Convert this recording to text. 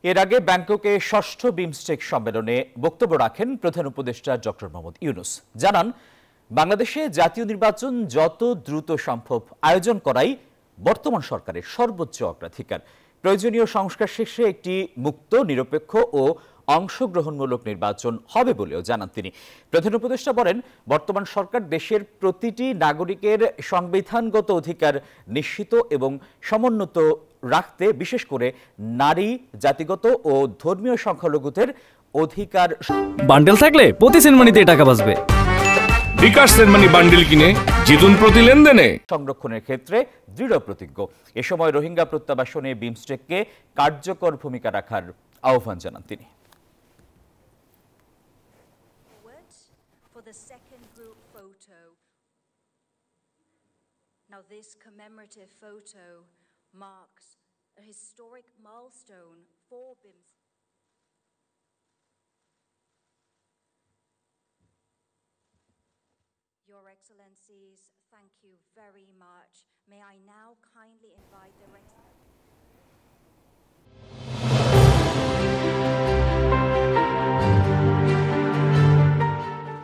এর আগে ব্যাংককে ষষ্ঠ বিমস্টেক সম্মেলনে বক্তব্য রাখেন প্রধান উপদেষ্টা ডক্টর মোহাম্মদ ইউনূস। জানান, বাংলাদেশে জাতীয় নির্বাচন যত দ্রুত সম্ভব আয়োজন করাই বর্তমান সরকারের সর্বোচ্চ অগ্রাধিকার। প্রয়োজনীয় সংস্কার শেষে একটি মুক্ত, নিরপেক্ষ ও অংশগ্রহণমূলক নির্বাচন হবে বলেও জানান তিনি। প্রধান উপদেষ্টা বলেন, বর্তমান সরকার দেশের প্রতিটি নাগরিকের সংবিধানগত অধিকার নিশ্চিত এবং সমুন্নত রাখতে, বিশেষ করে নারী, জাতিগত ও ধর্মীয় সংখ্যালঘুদের অধিকার। বান্ডেল থাকলে প্রতি সেনমানিতে টাকা বাঁচবে। বিকাশ সেনমানি বান্ডেল কিনে জিতুন প্রতি লেনদেনে। সংরক্ষণের ক্ষেত্রে দৃঢ় প্রতিজ্ঞ। এ সময় রোহিঙ্গা প্রত্যাবাসনে বিমস্টেককে কার্যকর ভূমিকা রাখার আহ্বান জানান তিনি। Now this commemorative photo marks a historic milestone for BIMSTEC. Your Excellencies, thank you very much. May I now kindly invite the